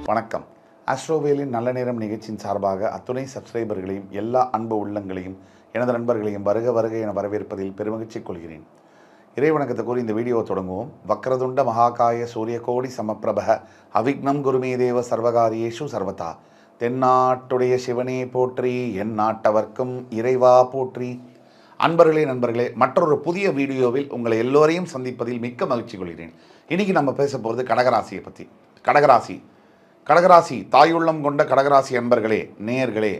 வணக்கம். ஆஸ்ட்ரோவேலின் நல்ல நேரம் நிகழ்ச்சியின் சார்பாக அத்துணை சப்ஸ்கிரைபர்களையும் எல்லா அன்பு உள்ளங்களையும் எனது நண்பர்களையும் வருக வருக என வரவேற்பதில் பெருமகிழ்ச்சி கொள்கிறேன். இறைவணக்கத்தை கூறி இந்த வீடியோவை தொடங்குவோம். வக்ரதுண்ட மகாகாய சூரியகோடி சமப்பிரப அவிக்னம் குருமே தேவ சர்வகாரியேஷு சர்வதா. தென்னாட்டுடைய சிவனே போற்றி, என் நாட்டவர்க்கும் இறைவா போற்றி. நண்பர்களே, மற்றொரு புதிய வீடியோவில் உங்களை எல்லோரையும் சந்திப்பதில் மிக்க மகிழ்ச்சி கொள்கிறேன். இன்றைக்கி நம்ம பேச போகிறது கடகராசியை பற்றி. கடகராசி தாயுள்ளம் கொண்ட கடகராசி அன்பர்களே, நேயர்களே,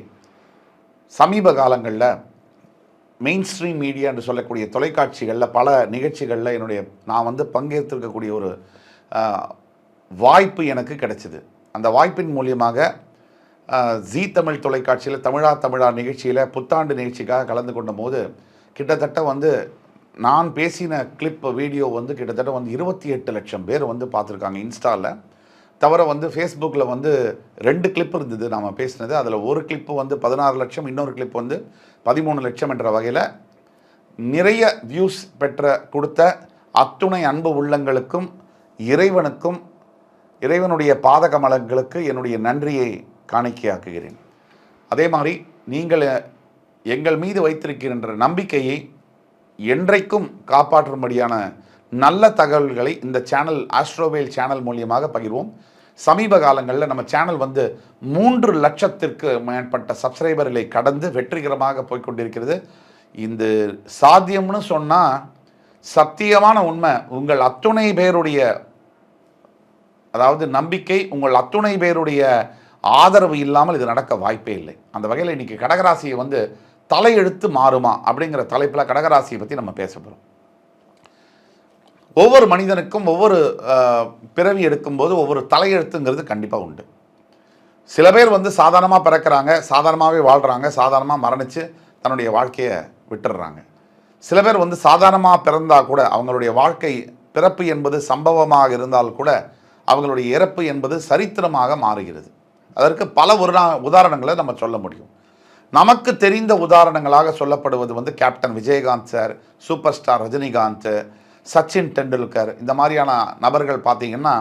சமீப காலங்களில் மெயின் ஸ்ட்ரீம் மீடியா என்று சொல்லக்கூடிய தொலைக்காட்சிகளில் பல நிகழ்ச்சிகளில் நான் பங்கேற்றிருக்கக்கூடிய ஒரு வாய்ப்பு எனக்கு கிடைச்சிது. அந்த வாய்ப்பின் மூலியமாக ஜீ தமிழ் தொலைக்காட்சியில் தமிழா நிகழ்ச்சியில் புத்தாண்டு நிகழ்ச்சிக்காக கலந்து கொண்ட போது கிட்டத்தட்ட நான் பேசின கிளிப் வீடியோ கிட்டத்தட்ட 28 லட்சம் பேர் பார்த்துருக்காங்க. இன்ஸ்டாவில் தவிர ஃபேஸ்புக்கில் 2 கிளிப் இருந்தது நாம் பேசினது. அதில் ஒரு கிளிப்பு 16 லட்சம், இன்னொரு கிளிப் 13 லட்சம் என்ற வகையில் நிறைய வியூஸ் கொடுத்த அத்துணை அன்பு உள்ளங்களுக்கும் இறைவனுடைய பாதகமலங்களுக்கு என்னுடைய நன்றியை காணிக்கையாக்குகிறேன். அதே மாதிரி நீங்கள் எங்கள் மீது வைத்திருக்கின்ற நம்பிக்கையை என்றைக்கும் காப்பாற்றும்படியான நல்ல தகவல்களை இந்த சேனல் ஆஸ்ட்ரோவேல் சேனல் மூலியமாக பகிர்வோம். சமீப காலங்களில் நம்ம சேனல் 3 லட்சத்திற்கு மேற்பட்ட சப்ஸ்கிரைபர்களை கடந்து வெற்றிகரமாக போய்கொண்டிருக்கிறது. இந்த சாத்தியம்னு சொன்னால் சத்தியமான உண்மை. உங்கள் அத்துணை பேருடைய நம்பிக்கை, உங்கள் அத்துணை பேருடைய ஆதரவு இல்லாமல் இது நடக்க வாய்ப்பே இல்லை. அந்த வகையில் இன்றைக்கி கடகராசியை தலையெழுத்து மாறுமா அப்படிங்கிற தலைப்பில் கடகராசியை பற்றி நம்ம பேச போகிறோம். ஒவ்வொரு மனிதனுக்கும் ஒவ்வொரு பிறவி எடுக்கும்போது ஒவ்வொரு தலையெழுத்துங்கிறது கண்டிப்பாக உண்டு. சில பேர் சாதாரணமாக பிறக்கிறாங்க, சாதாரணமாகவே வாழ்கிறாங்க, சாதாரணமாக மரணித்து தன்னுடைய வாழ்க்கையை விட்டுடுறாங்க. சில பேர் சாதாரணமாக பிறந்தால் கூட அவங்களுடைய வாழ்க்கை பிறப்பு என்பது சம்பவமாக இருந்தால் கூட அவங்களுடைய இறப்பு என்பது சரித்திரமாக மாறுகிறது. அதற்கு பல உதாரணங்களை நம்ம சொல்ல முடியும். நமக்கு தெரிந்த உதாரணங்களாக சொல்லப்படுவது captain Vijayakanth sir, super star Rajinikanth, Sachin Tendulkar, இந்த மாதிரியான நபர்கள் பார்த்திங்கன்னா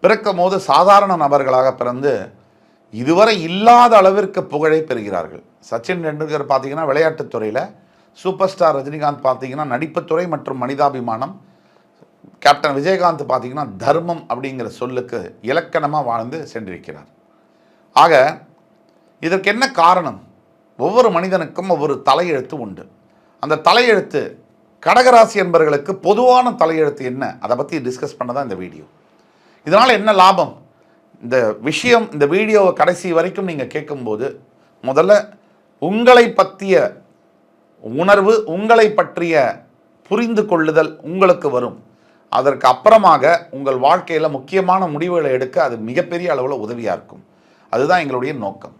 பிறக்கும் போது சாதாரண நபர்களாக பிறந்து இதுவரை இல்லாத அளவிற்கு புகழை பெறுகிறார்கள். சச்சின் டெண்டுல்கர் பார்த்திங்கன்னா விளையாட்டுத்துறையில், சூப்பர் ஸ்டார் ரஜினிகாந்த் பார்த்திங்கன்னா நடிப்புத்துறை மற்றும் மனிதாபிமானம், கேப்டன் விஜயகாந்த் பார்த்திங்கன்னா தர்மம் அப்படிங்கிற சொல்லுக்கு இலக்கணமாக வாழ்ந்து சென்றிருக்கிறார். ஆக இதற்கு என்ன காரணம்? ஒவ்வொரு மனிதனுக்கும் ஒவ்வொரு தலையெழுத்து உண்டு. அந்த தலையெழுத்து கடகராசி என்பவர்களுக்கு பொதுவான தலையெழுத்து என்ன, அதை பற்றி டிஸ்கஸ் பண்ண தான் இந்த வீடியோ. இதனால் என்ன லாபம்? இந்த வீடியோவை கடைசி வரைக்கும் நீங்கள் கேட்கும்போது முதல்ல உங்களை பற்றிய உணர்வு, உங்களை பற்றிய புரிந்து கொள்ளுதல் உங்களுக்கு வரும். அதற்கு அப்புறமாக உங்கள் வாழ்க்கையில் முக்கியமான முடிவுகளை எடுக்க அது மிகப்பெரிய அளவில் உதவியாக இருக்கும். அதுதான் எங்களுடைய நோக்கம்.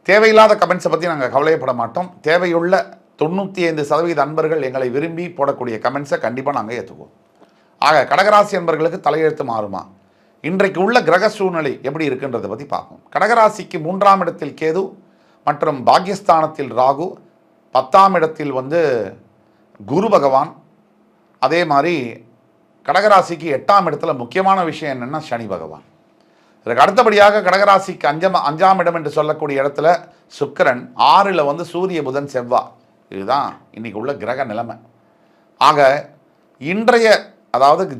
தேவையில்லாத கமெண்ட்ஸை பற்றி நாங்கள் கவலைப்பட மாட்டோம். தேவையுள்ள 95% அன்பர்கள் எங்களை விரும்பி போடக்கூடிய கமெண்ட்ஸை கண்டிப்பாக நாங்கள் ஏற்றுக்குவோம். ஆக கடகராசி அன்பர்களுக்கு தலையெழுத்து மாறுமா? இன்றைக்கு உள்ள கிரக சூழ்நிலை எப்படி இருக்குன்றதை பற்றி பார்ப்போம். கடகராசிக்கு 3ஆம் இடத்தில் கேது மற்றும் பாக்யஸ்தானத்தில் ராகு, 10ஆம் இடத்தில் குரு பகவான், அதே மாதிரி கடகராசிக்கு 8ஆம் இடத்துல முக்கியமான விஷயம் என்னென்னா சனி பகவான். இதற்கு அடுத்தபடியாக கடகராசிக்கு 5ஆம் இடம் என்று சொல்லக்கூடிய இடத்துல சுக்கிரன், 6ல் சூரிய புதன் செவ்வாய். இதுதான் இன்னைக்கு உள்ள நிலைமை. ஆக இன்றைய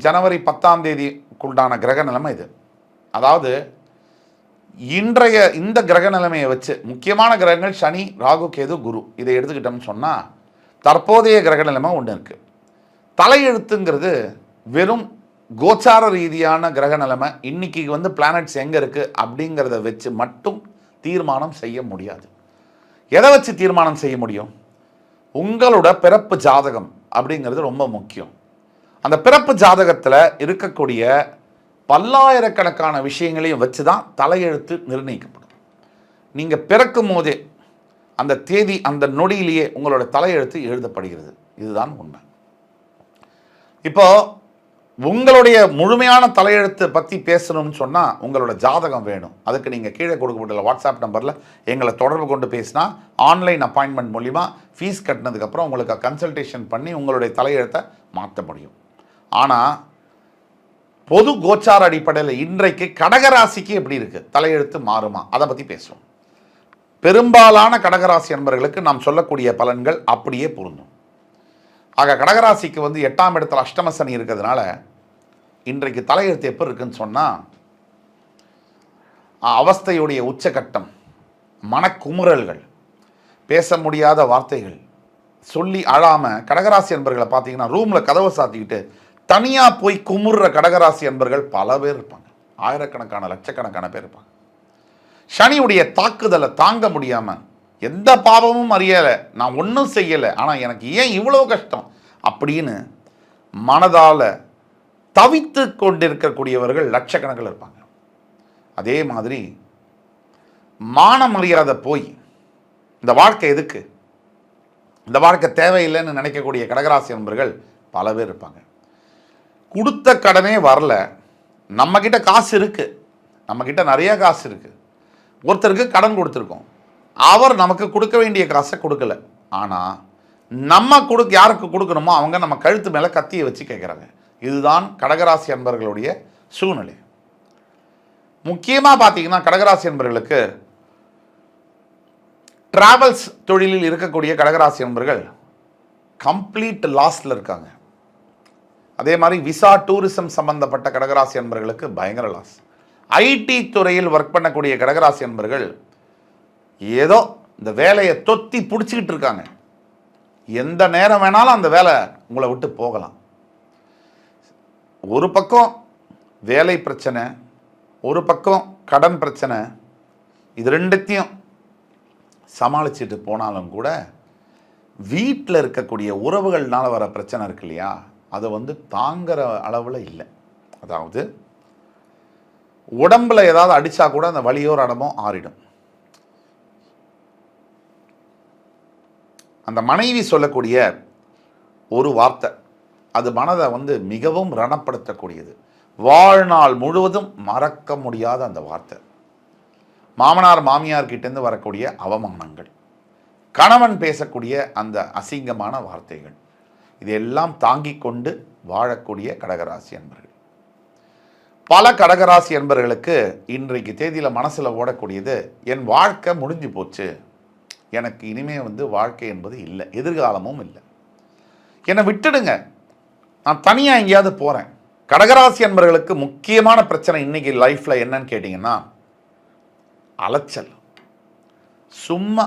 ஜனவரி 10ஆம் தேதிக்குண்டான கிரக நிலைமை இது. இன்றைய இந்த கிரக நிலைமையை வச்சு முக்கியமான கிரகங்கள் சனி, ராகு, கேது, குரு, இதை எடுத்துக்கிட்டோம்னு சொன்னால் தற்போதைய கிரக நிலைமை ஒன்று இருக்குது. தலையெழுத்துங்கிறது வெறும் கோச்சார ரீதியான கிரக நிலைமை. இன்னைக்கு பிளானட்ஸ் எங்கே இருக்குது அப்படிங்கிறத வச்சு மட்டும் தீர்மானம் செய்ய முடியாது. எதை வச்சு தீர்மானம் செய்ய முடியும்? உங்களோட பிறப்பு ஜாதகம் அப்படிங்கிறது ரொம்ப முக்கியம். அந்த பிறப்பு ஜாதகத்தில் இருக்கக்கூடிய பல்லாயிரக்கணக்கான விஷயங்களையும் வச்சு தான் தலையெழுத்து நிர்ணயிக்கப்படும். நீங்கள் பிறக்கும் போதே அந்த தேதி, அந்த நொடியிலேயே உங்களோட தலையெழுத்து எழுதப்படுகிறது. இதுதான் உண்மை. இப்போ உங்களுடைய முழுமையான தலையெழுத்தை பற்றி பேசணும்னு சொன்னால் உங்களோட ஜாதகம் வேணும். அதுக்கு நீங்கள் கீழே கொடுக்கப்பட்டுள்ள வாட்ஸ்அப் நம்பரில் எங்களை தொடர்பு கொண்டு பேசினா ஆன்லைன் அப்பாயின்மெண்ட் மூலிமா ஃபீஸ் கட்டினதுக்கப்புறம் உங்களுக்கு கன்சல்டேஷன் பண்ணி உங்களுடைய தலையெழுத்தை மாற்ற முடியும். ஆனால் பொது கோச்சார அடிப்படையில் இன்றைக்கு கடகராசிக்கு எப்படி இருக்கு, தலையெழுத்து மாறுமா, அதை பற்றி பேசுவோம். பெரும்பாலான கடகராசி என்பவர்களுக்கு நாம் சொல்லக்கூடிய பலன்கள் அப்படியே பொருந்தும். ஆக கடகராசிக்கு வந்து 8ஆம் இடத்துல அஷ்டம சனி இருக்கிறதுனால இன்றைக்கு தலையெழுத்து எப்போ இருக்குன்னு சொன்னால், அவஸ்தையுடைய உச்சகட்டம், மனக்குமுறல்கள், பேச முடியாத வார்த்தைகள், சொல்லி அழாமல் கடகராசி என்பர்களை பார்த்தீங்கன்னா ரூமில் கதவை சாத்திக்கிட்டு தனியாக போய் குமுறுற கடகராசி என்பர்கள் பல பேர் இருப்பாங்க. ஆயிரக்கணக்கான லட்சக்கணக்கான பேர் இருப்பாங்க. சனியுடைய தாக்குதலை தாங்க முடியாமல் எந்த பாவமும் அறியலை, நான் ஒன்றும் செய்யலை, ஆனால் எனக்கு ஏன் இவ்வளோ கஷ்டம் அப்படின்னு மனதால் தவித்து கொண்டிருக்கக்கூடியவர்கள் லட்சக்கணக்கில் இருப்பாங்க. அதே மாதிரி மான மரியாதை போய் இந்த வாழ்க்கை எதுக்கு, இந்த வாழ்க்கை தேவையில்லைன்னு நினைக்கக்கூடிய கடகராசி நண்பர்கள் பல பேர் இருப்பாங்க. கொடுத்த கடனே வரல, நம்மக்கிட்ட காசு இருக்குது, நம்மக்கிட்ட நிறைய காசு இருக்குது, ஒருத்தருக்கு கடன் கொடுத்துருக்கோம், அவர் நமக்கு கொடுக்க வேண்டிய காசை கொடுக்கல, ஆனால் நம்ம யாருக்கு கொடுக்கணுமோ அவங்க நம்ம கழுத்து மேலே கத்தியை வச்சு கேட்குறாங்க. இதுதான் கடகராசி அன்பர்களுடைய சூழ்நிலை. முக்கியமாக பார்த்தீங்கன்னா கடகராசி அன்பர்களுக்கு டிராவல்ஸ் தொழிலில் இருக்கக்கூடிய கடகராசி நண்பர்கள் கம்ப்ளீட் லாஸில் இருக்காங்க. அதே மாதிரி விசா டூரிசம் சம்பந்தப்பட்ட கடகராசி நண்பர்களுக்கு பயங்கர லாஸ். ஐடி துறையில் ஒர்க் பண்ணக்கூடிய கடகராசி நண்பர்கள் ஏதோ இந்த வேலையை தொத்தி பிடிச்சிக்கிட்டு இருக்காங்க. எந்த நேரம் வேணாலும் அந்த வேலை உங்களை விட்டு போகலாம். ஒரு பக்கம் வேலை பிரச்சனை, ஒரு பக்கம் கடன் பிரச்சனை, இது ரெண்டுத்தையும் சமாளிச்சுட்டு போனாலும் கூட வீட்டில் இருக்கக்கூடிய உறவுகள்னால வர பிரச்சனை இருக்கு இல்லையா, அதை வந்து தாங்குற அளவில் இல்லை. அதாவது உடம்புல ஏதாவது அடித்தா கூட அந்த வலியோ ரணமோ ஆறிடும். அந்த மனைவி சொல்லக்கூடிய ஒரு வார்த்தை அது மனதை வந்து மிகவும் ரணப்படுத்தக்கூடியது. வாழ்நாள் முழுவதும் மறக்க முடியாத அந்த வார்த்தை. மாமனார் மாமியார் கிட்டேருந்து வரக்கூடிய அவமானங்கள், கணவன் பேசக்கூடிய அந்த அசிங்கமான வார்த்தைகள், இதெல்லாம் தாங்கிக் கொண்டு வாழக்கூடிய கடகராசி என்பர்கள். பல கடகராசி என்பர்களுக்கு இன்றைக்கு தேதியில் மனசில் ஓடக்கூடியது, என் வாழ்க்கை முடிஞ்சு போச்சு, எனக்கு இனிமே வந்து வாழ்க்கை என்பது இல்லை, எதிர்காலமும் இல்லை, என்னை விட்டுடுங்க, நான் தனியாக எங்கேயாவது போகிறேன். கடகராசி என்பர்களுக்கு முக்கியமான பிரச்சனை இன்னைக்கு லைஃப்பில் என்னன்னு கேட்டிங்கன்னா அலைச்சல். சும்மா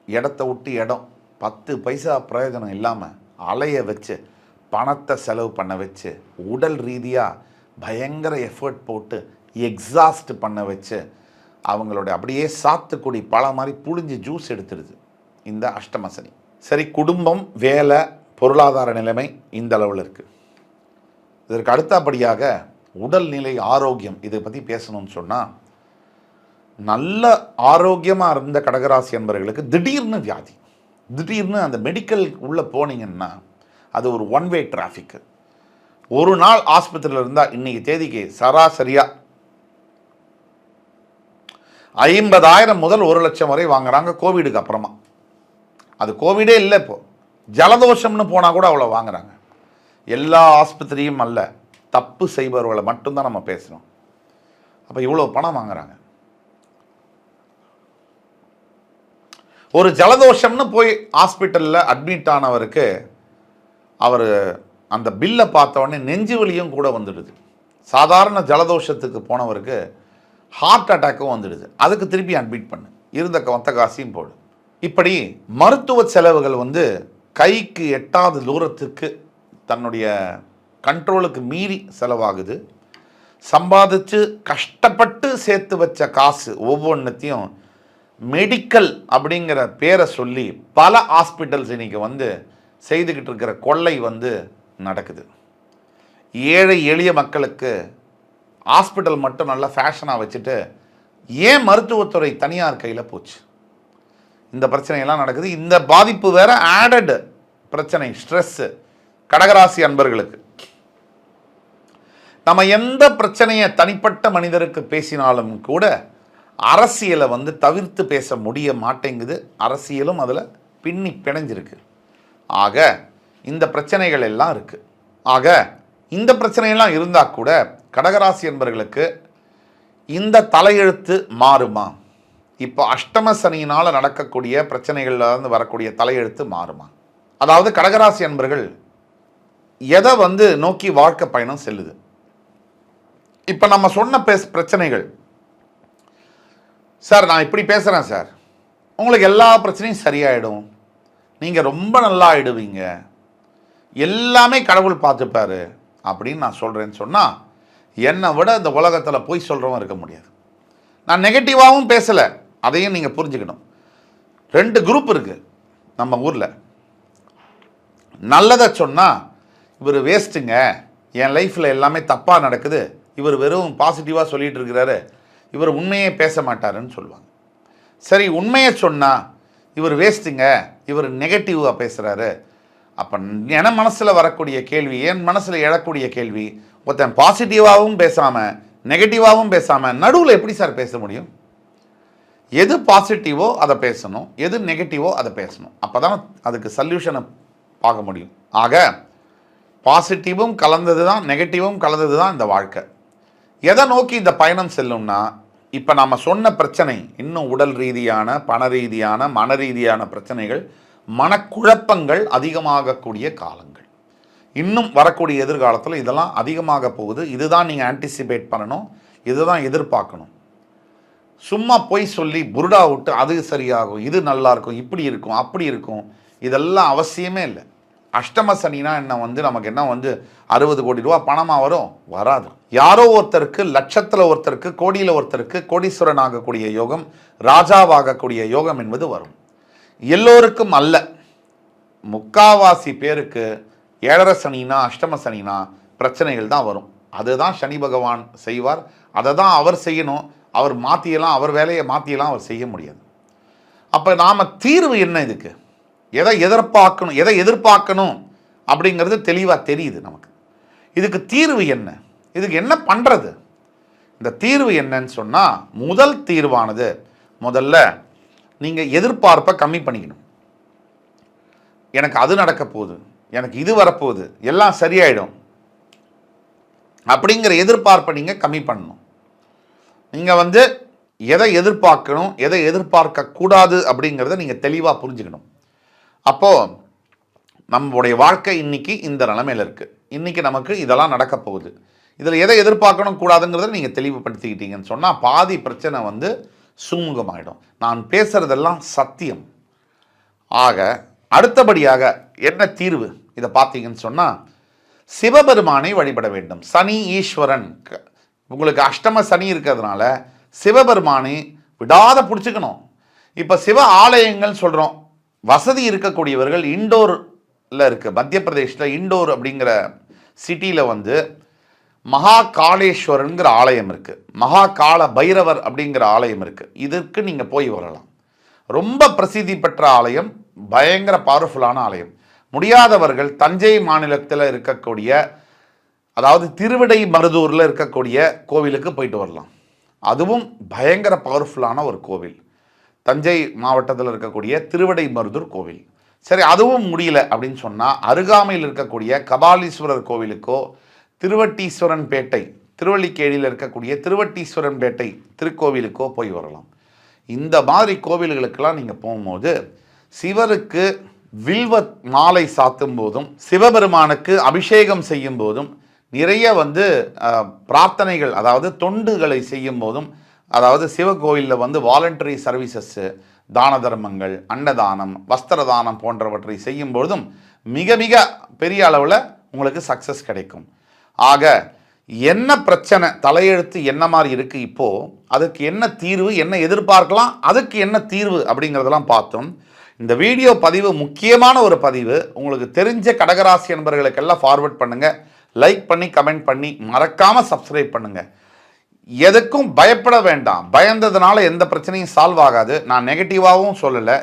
இடத்த விட்டு இடம் 10 பைசா பிரயோஜனம் இல்லாமல் அலைய வச்சு பணத்தை செலவு பண்ண வச்சு உடல் ரீதியாக பயங்கர எஃபர்ட் போட்டு எக்ஸாஸ்ட் பண்ண வச்சு அவங்களோட அப்படியே சாத்துக்குடி பழ மாதிரி புழிஞ்சு ஜூஸ் எடுத்துடுது இந்த அஷ்டமசனி. சரி, குடும்பம், வேலை, பொருளாதார நிலைமை இந்த அளவில் இருக்குது. இதற்கு அடுத்தபடியாக உடல்நிலை, ஆரோக்கியம், இதை பற்றி பேசணும்னு சொன்னால், நல்ல ஆரோக்கியமாக இருந்த கடகராசி என்பவர்களுக்கு திடீர்னு வியாதி, திடீர்னு அந்த மெடிக்கல் உள்ளே போனீங்கன்னா அது ஒரு ஒன் வே டிராஃபிக்கு. ஒரு நாள் ஆஸ்பத்திரியில் இருந்தால் இன்னைக்கு தேதிக்கு சராசரியாக 50,000 முதல் 1,00,000 வரை வாங்குறாங்க கோவிடுக்கு அப்புறமா. அது கோவிடே இல்லை, இப்போ ஜலதோஷம்னு போனால் கூட அவ்வளோ வாங்குறாங்க. எல்லா ஆஸ்பத்திரியும் அல்ல, தப்பு செய்பவர்களை மட்டும்தான் நம்ம பேசுகிறோம். அப்போ இவ்வளோ பணம் வாங்குறாங்க. ஒரு ஜலதோஷம்னு போய் ஹாஸ்பிட்டலில் அட்மிட் ஆனவருக்கு அவர் அந்த பில்லை பார்த்தவொடனே நெஞ்சு வலியும் கூட வந்துடுது. சாதாரண ஜலதோஷத்துக்கு போனவருக்கு ஹார்ட் அட்டாக்கும் வந்துடுது. அதுக்கு திருப்பி அட்மிட் பண்ணு, இருந்த மொத்த காசையும் போடு. இப்படி மருத்துவ செலவுகள் வந்து கைக்கு எட்டாத தூரத்துக்கு தன்னுடைய கண்ட்ரோலுக்கு மீறி செலவாகுது. சம்பாதிச்சு கஷ்டப்பட்டு சேர்த்து வச்ச காசு ஒவ்வொன்றத்தையும் மெடிக்கல் அப்படிங்கிற பேரை சொல்லி பல ஹாஸ்பிட்டல்ஸ் இன்னைக்கு வந்து செய்துக்கிட்டு இருக்கிற கொள்ளை வந்து நடக்குது. ஏழை எளிய மக்களுக்கு ஹாஸ்பிட்டல் மட்டும் நல்லா ஃபேஷனாக வச்சுட்டு ஏன் மருத்துவத்துறை தனியார் கையில் போச்சு? இந்த பிரச்சனையெல்லாம் நடக்குது. இந்த பாதிப்பு வேற ஆடட் பிரச்சனை, ஸ்ட்ரெஸ்ஸு கடகராசி அன்பர்களுக்கு. நம்ம எந்த பிரச்சனையை தனிப்பட்ட மனிதருக்கு பேசினாலும் கூட அரசியலை வந்து தவிர்த்து பேச முடிய மாட்டேங்குது. அரசியலும் அதில் பின்னி பிணைஞ்சிருக்கு. ஆக இந்த பிரச்சனைகள் எல்லாம் இருக்குது. ஆக இந்த பிரச்சனையெல்லாம் இருந்தால் கூட கடகராசி என்பவர்களுக்கு இந்த தலையெழுத்து மாறுமா? இப்போ அஷ்டம சனியினால் நடக்கக்கூடிய பிரச்சனைகள்ல இருந்து வரக்கூடிய தலையெழுத்து மாறுமா? அதாவது கடகராசி என்பர்கள் எதை நோக்கி வாழ்க்கை பயணம் செல்லுது? இப்போ நம்ம சொன்ன பிரச்சனைகள், சார் நான் இப்படி பேசுகிறேன் சார், உங்களுக்கு எல்லா பிரச்சனையும் சரியாயிடும், நீங்கள் ரொம்ப நல்லா ஆயிடுவீங்க, எல்லாமே கடவுள் பார்த்துப்பாரு அப்படின்னு நான் சொல்கிறேன்னு சொன்னால், என்னை விட இந்த உலகத்தில் போய் சொல்கிறவன் இருக்க முடியாது. நான் நெகட்டிவாகவும் பேசலை, அதையும் நீங்கள் புரிஞ்சுக்கணும். 2 குரூப் இருக்குது நம்ம ஊரில். நல்லதை சொன்னால் இவர் வேஸ்ட்டுங்க, என் லைஃப்பில் எல்லாமே தப்பாக நடக்குது, இவர் வெறும் பாசிட்டிவாக சொல்லிகிட்டு இருக்கிறாரு, இவர் உண்மையே பேச மாட்டாருன்னு சொல்லுவாங்க. சரி, உண்மையை சொன்னால் இவர் வேஸ்ட்டுங்க, இவர் நெகட்டிவாக பேசுகிறாரு. அப்போ என் மனசில் வரக்கூடிய கேள்வி, என் மனசில் எழக்கூடிய கேள்வி, ஒருத்தன் பாசிட்டிவாகவும் பேசாமல் நெகட்டிவாகவும் பேசாமல் நடுவில் எப்படி சார் பேச முடியும்? எது பாசிட்டிவோ அதை பேசணும், எது நெகட்டிவோ அதை பேசணும். அப்போ தான் அதுக்கு சொல்யூஷனை பார்க்க முடியும். ஆக பாசிட்டிவும் கலந்தது தான், நெகட்டிவும் கலந்தது தான் இந்த வாழ்க்கை. எதை நோக்கி இந்த பயணம் செல்லும்னா, இப்போ நம்ம சொன்ன பிரச்சனை இன்னும் உடல் ரீதியான, பண ரீதியான, மன ரீதியான பிரச்சனைகள், மனக்குழப்பங்கள் அதிகமாகக்கூடிய காலங்கள். இன்னும் வரக்கூடிய எதிர்காலத்தில் இதெல்லாம் அதிகமாக போகுது. இதுதான் நீங்கள் ஆன்டிசிபேட் பண்ணணும், இதுதான் எதிர்பார்க்கணும். சும்மா போய் சொல்லி புருடா விட்டு அது சரியாகும், இது நல்லா இருக்கும், இப்படி இருக்கும், அப்படி இருக்கும், இதெல்லாம் அவசியமே இல்லை. அஷ்டம சனினா என்ன நமக்கு என்ன 60 கோடி ரூபா பணமாக வரும்? வராது. யாரோ ஒருத்தருக்கு, லட்சத்தில் ஒருத்தருக்கு, கோடியில் ஒருத்தருக்கு கோடீஸ்வரன் ஆகக்கூடிய யோகம், ராஜாவாகக்கூடிய யோகம் என்பது வரும். எல்லோருக்கும் அல்ல. முக்காவாசி பேருக்கு 7.5 சனினா, அஷ்டம சனினா பிரச்சனைகள் தான் வரும். அதுதான் சனி பகவான் செய்வார், அதை தான் அவர் செய்யணும். அவர் மாற்றியெல்லாம், அவர் வேலையை மாற்றியெல்லாம் அவர் செய்ய முடியாது. அப்போ நாம் தீர்வு என்ன? இதுக்கு எதை எதிர்பார்க்கணும் அப்படிங்கிறது தெளிவாக தெரியுது நமக்கு. இதுக்கு தீர்வு என்ன? இதுக்கு என்ன பண்ணுறது? இந்த தீர்வு என்னன்னு சொன்னால், முதல் தீர்வானது, முதல்ல நீங்கள் எதிர்பார்ப்பை கம்மி பண்ணிக்கணும். எனக்கு அது நடக்க போகுது, எனக்கு இது வரப்போகுது, எல்லாம் சரியாயிடும் அப்படிங்கிற எதிர்பார்ப்பை நீங்கள் கம்மி பண்ணணும். நீங்கள் எதை எதிர்பார்க்கணும், எதை எதிர்பார்க்கக்கூடாது அப்படிங்கிறத நீங்கள் தெளிவாக புரிஞ்சுக்கணும். அப்போது நம்முடைய வாழ்க்கை இன்னைக்கு இந்த நிலைமையில் இருக்குது. இன்றைக்கி நமக்கு இதெல்லாம் நடக்க போகுது, இதில் எதை எதிர்பார்க்கணும் கூடாதுங்கிறத நீங்கள் தெளிவுபடுத்திக்கிட்டீங்கன்னு சொன்னால் பாதி பிரச்சனை சுமூகமாயிடும். நான் பேசுகிறதெல்லாம் சத்தியம். ஆக அடுத்தபடியாக என்ன தீர்வு? இதை பார்த்தீங்கன்னு சொன்னால், சிவபெருமானை வழிபட வேண்டும். சனி ஈஸ்வரன், உங்களுக்கு அஷ்டம சனி இருக்கிறதுனால சிவபெருமானை விடாத பிடிச்சிக்கணும். இப்போ சிவ ஆலயங்கள் சொல்கிறோம், வசதி இருக்கக்கூடியவர்கள் இண்டோரில் இருக்குது. மத்திய பிரதேஷில் இண்டோர் அப்படிங்கிற சிட்டியில் மகா காளேஸ்வரனுங்கிற ஆலயம் இருக்குது, மகா கால பைரவர் அப்படிங்கிற ஆலயம் இருக்குது. இதற்கு நீங்கள் போய் வரலாம். ரொம்ப பிரசித்தி பெற்ற ஆலயம், பயங்கர பவர்ஃபுல்லான ஆலயம். முடியாதவர்கள் தஞ்சை மாநிலத்தில் இருக்கக்கூடிய, அதாவது திருவிடை மருதூரில் இருக்கக்கூடிய கோவிலுக்கு போயிட்டு வரலாம். அதுவும் பயங்கர பவர்ஃபுல்லான ஒரு கோவில், தஞ்சை மாவட்டத்தில் இருக்கக்கூடிய திருவிடை மருதூர் கோவில். சரி, அதுவும் முடியல அப்படின்னு சொன்னால், அருகாமையில் இருக்கக்கூடிய கபாலீஸ்வரர் கோவிலுக்கோ, திருவட்டீஸ்வரன் பேட்டை, திருவள்ளிக்கேணியில் இருக்கக்கூடிய திருவட்டீஸ்வரன் பேட்டை திருக்கோவிலுக்கோ போய் வரலாம். இந்த மாதிரி கோவில்களுக்கெல்லாம் நீங்கள் போகும்போது சிவருக்கு வில்வ மாலை சாத்தும் போதும், சிவபெருமானுக்கு அபிஷேகம் செய்யும் போதும், நிறைய பிரார்த்தனைகள், அதாவது தொண்டுகளை செய்யும் போதும், அதாவது சிவகோயிலில் வாலண்டரி சர்வீசஸ்ஸு, தான தர்மங்கள், அன்னதானம், வஸ்திரதானம் போன்றவற்றை செய்யும் பொழுதும் மிக மிக பெரிய அளவில் உங்களுக்கு சக்ஸஸ் கிடைக்கும். ஆக என்ன பிரச்சனை, தலையெழுத்து என்ன மாதிரி இருக்குது, இப்போது அதுக்கு என்ன தீர்வு, என்ன எதிர்பார்க்கலாம், அதுக்கு என்ன தீர்வு அப்படிங்கிறதெல்லாம் பார்த்தோம். இந்த வீடியோ பதிவு முக்கியமான ஒரு பதிவு. உங்களுக்கு தெரிஞ்ச கடகராசி என்பவர்களுக்கெல்லாம் ஃபார்வர்ட் பண்ணுங்கள், லைக் பண்ணி கமெண்ட் பண்ணி மறக்காமல் சப்ஸ்கிரைப் பண்ணுங்கள். எதுக்கும் பயப்பட வேண்டாம். பயந்ததுனால எந்த பிரச்சனையும் சால்வ் ஆகாது. நான் நெகட்டிவாகவும் சொல்லலை,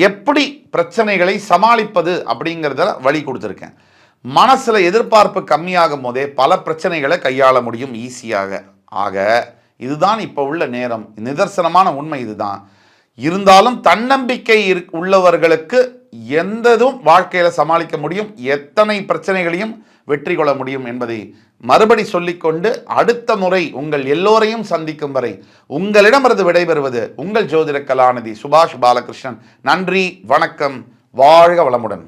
எப்படி பிரச்சனைகளை சமாளிப்பது அப்படிங்கிறத வழி கொடுத்துருக்கேன். மனசில் எதிர்பார்ப்பு கம்மியாகும் போதே பல பிரச்சனைகளை கையாள முடியும் ஈஸியாக. ஆக இதுதான் இப்போ உள்ள நேரம், நிதர்சனமான உண்மை இதுதான். இருந்தாலும் தன்னம்பிக்கை உள்ளவர்களுக்கு எந்ததும் வாழ்க்கையில் சமாளிக்க முடியும், எத்தனை பிரச்சனைகளையும் வெற்றி கொள்ள முடியும் என்பதை மறுபடி சொல்லிக்கொண்டு அடுத்த முறை உங்கள் எல்லோரையும் சந்திக்கும் வரை உங்களிடமிருந்து விடைபெறுவது உங்கள் ஜோதிட கலாநிதி சுபாஷ் பாலகிருஷ்ணன். நன்றி, வணக்கம், வாழ்க வளமுடன்.